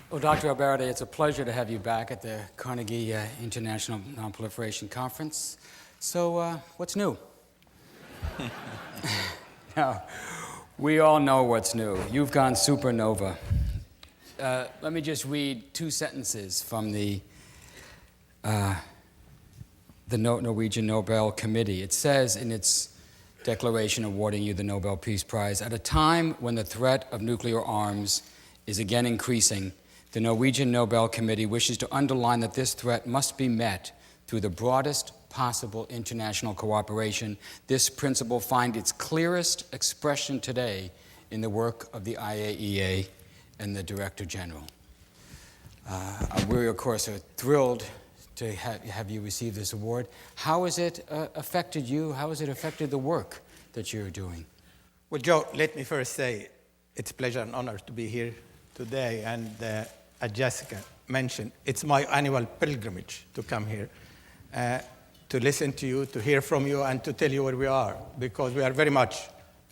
Well, Dr. ElBaradei, it's a pleasure to have you back at the Carnegie International Non-Proliferation Conference. So, what's new? Now, we all know what's new. You've gone supernova. Let me just read two sentences from the Norwegian Nobel Committee. It says in its declaration awarding you the Nobel Peace Prize, at a time when the threat of nuclear arms is again increasing, the Norwegian Nobel Committee wishes to underline that this threat must be met through the broadest possible international cooperation. This principle finds its clearest expression today in the work of the IAEA and the Director General. We, of course, are thrilled to have you receive this award. How has it affected you? How has it affected the work that you're doing? Well, Joe, let me first say it's a pleasure and honor to be here today. And as Jessica mentioned, it's my annual pilgrimage to come here, to listen to you, to hear from you, and to tell you where we are, because we are very much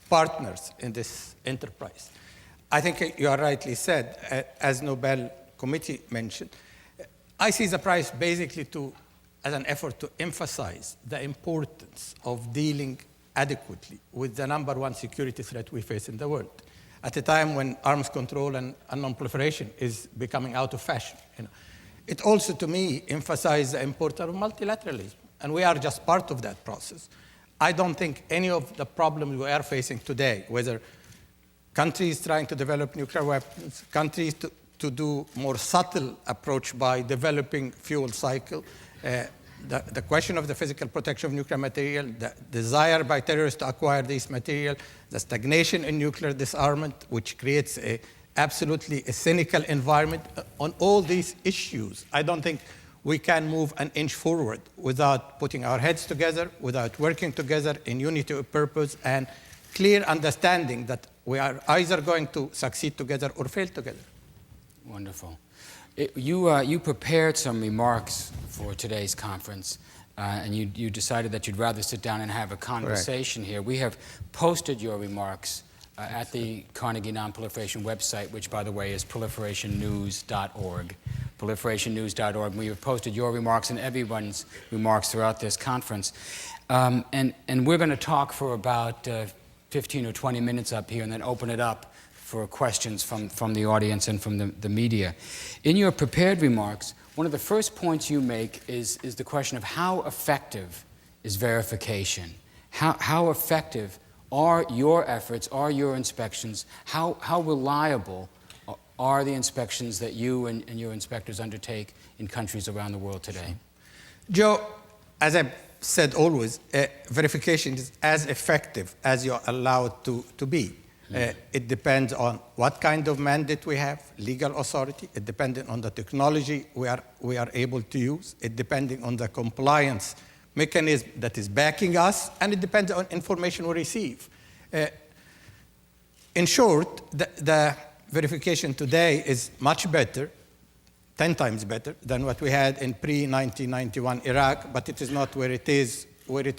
partners in this enterprise. I think you are rightly said, as Nobel Committee mentioned, I see the prize basically as an effort to emphasize the importance of dealing adequately with the #1 security threat we face in the world, at a time when arms control and non-proliferation is becoming out of fashion. It also, to me, emphasizes the importance of multilateralism, and we are just part of that process. I don't think any of the problems we are facing today, whether countries trying to develop nuclear weapons, countries to do more subtle approach by developing fuel cycle, the question of the physical protection of nuclear material, the desire by terrorists to acquire this material, the stagnation in nuclear disarmament, which creates absolutely a cynical environment. On all these issues, I don't think we can move an inch forward without putting our heads together, without working together in unity of purpose and clear understanding that we are either going to succeed together or fail together. Wonderful. You prepared some remarks for today's conference, and you decided that you'd rather sit down and have a conversation here. We have posted your remarks at the Carnegie Non-Proliferation website, which, by the way, is proliferationnews.org. Proliferationnews.org. We have posted your remarks and everyone's remarks throughout this conference. And we're going to talk for about 15 or 20 minutes up here and then open it up for questions from the audience and from the media. In your prepared remarks, one of the first points you make is the question of how effective is verification? How effective are your efforts, are your inspections? How reliable are the inspections that you and your inspectors undertake in countries around the world today? Joe, as I've said always, verification is as effective as you're allowed to be. It depends on what kind of mandate we have, legal authority. It depends on the technology we are able to use. It depends on the compliance mechanism that is backing us, and it depends on information we receive. In short, the verification today is much better, 10 times better than what we had in pre-1991 Iraq, but it is not where it is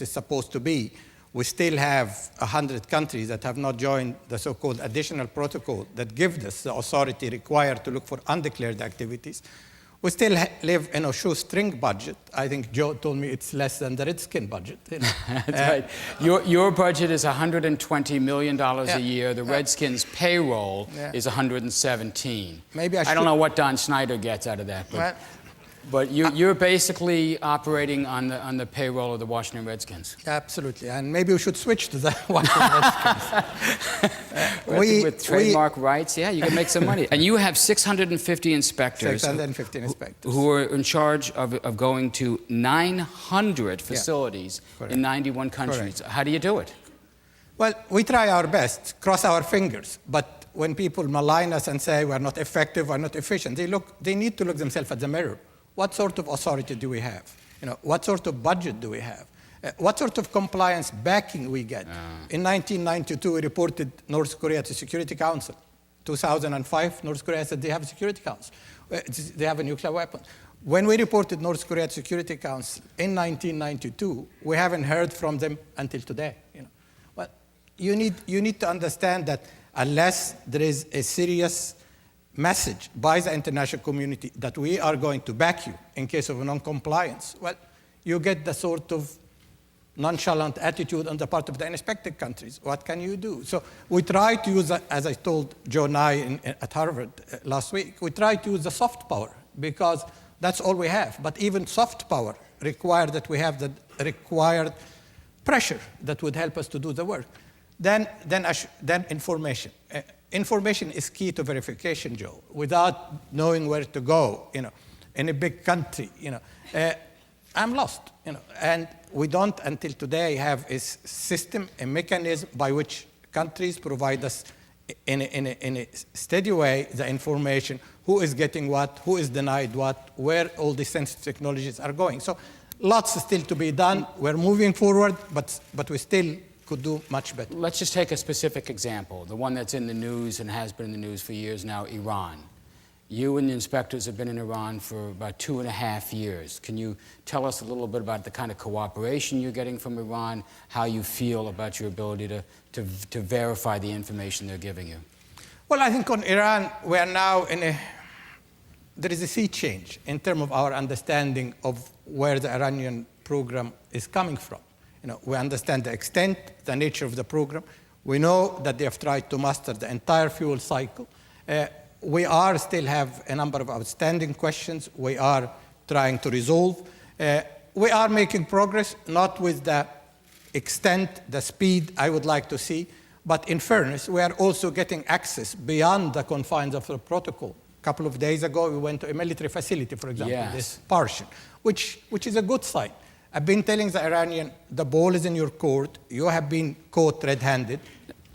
supposed to be. We still have 100 countries that have not joined the so-called additional protocol that gives us the authority required to look for undeclared activities. We still live in a shoestring budget. I think Joe told me it's less than the Redskin budget. That's right. Your budget is $120 million a year. The Redskins' payroll is $117. Maybe I don't know what Don Snyder gets out of that, but you're basically operating on the payroll of the Washington Redskins. Absolutely, and maybe we should switch to the Washington Redskins. With trademark rights, yeah, you can make some money. And you have 650 inspectors. 650 inspectors. Who are in charge of going to 900 facilities in 91 countries. Correct. How do you do it? Well, we try our best, cross our fingers, but when people malign us and say we're not effective, we're not efficient, they need to look themselves at the mirror. What sort of authority do we have? What sort of budget do we have? What sort of compliance backing we get? In 1992, we reported North Korea to Security Council. 2005, North Korea said they have a Security Council. They have a nuclear weapon. When we reported North Korea to Security Council in 1992, we haven't heard from them until today. Well, you need to understand that unless there is a serious message by the international community that we are going to back you in case of non-compliance, well, you get the sort of nonchalant attitude on the part of the inspected countries. What can you do? So we try to use, as I told Joe Nye at Harvard last week, we try to use the soft power because that's all we have. But even soft power requires that we have the required pressure that would help us to do the work. Then information. Information is key to verification, Joe. Without knowing where to go, in a big country, I'm lost, and we don't until today have a system, a mechanism by which countries provide us in a steady way the information, who is getting what, who is denied what, where all these sensitive technologies are going. So lots still to be done. We're moving forward, but we still could do much better. Let's just take a specific example, the one that's in the news and has been in the news for years now, Iran. You and the inspectors have been in Iran for about 2.5 years. Can you tell us a little bit about the kind of cooperation you're getting from Iran, how you feel about your ability to verify the information they're giving you? Well, I think on Iran, we are now there is a sea change in terms of our understanding of where the Iranian program is coming from. We understand the extent, the nature of the program. We know that they have tried to master the entire fuel cycle. We still have a number of outstanding questions we are trying to resolve. We are making progress, not with the extent, the speed I would like to see, but in fairness, we are also getting access beyond the confines of the protocol. A couple of days ago, we went to a military facility, for example, Yes. this Parshin, which is a good sign. I've been telling the Iranian, the ball is in your court, you have been caught red-handed.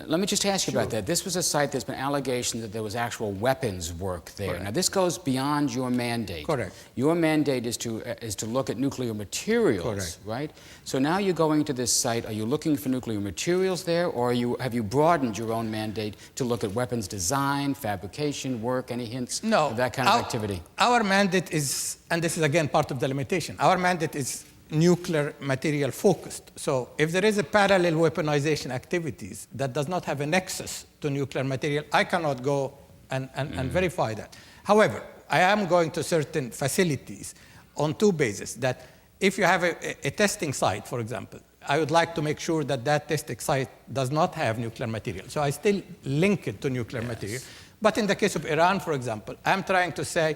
Let me just ask you about that. This was a site, there's been allegations that there was actual weapons work there. Correct. Now, this goes beyond your mandate. Correct. Your mandate is to look at nuclear materials, Correct. right? So now you're going to this site. Are you looking for nuclear materials there, or have you broadened your own mandate to look at weapons design, fabrication, work, any hints of that kind of activity? Our mandate is, and this is again part of the limitation, our mandate is nuclear material focused. So if there is a parallel weaponization activities that does not have a nexus to nuclear material, I cannot go and verify that. However, I am going to certain facilities on two bases, that if you have a testing site, for example, I would like to make sure that that testing site does not have nuclear material. So I still link it to nuclear material. But in the case of Iran, for example, I'm trying to say,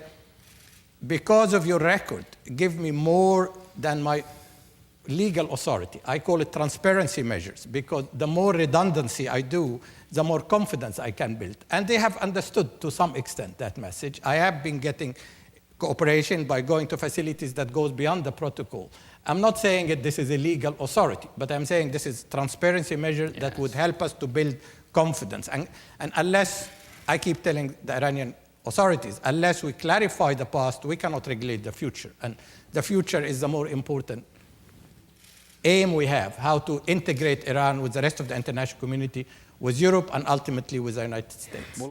because of your record, give me more than my legal authority. I call it transparency measures, because the more redundancy I do, the more confidence I can build. And they have understood to some extent that message. I have been getting cooperation by going to facilities that goes beyond the protocol. I'm not saying that this is a legal authority, but I'm saying this is transparency measure that would help us to build confidence. And unless, I keep telling the Iranian authorities, unless we clarify the past, we cannot regulate the future. And the future is the more important aim we have, how to integrate Iran with the rest of the international community, with Europe, and ultimately with the United States.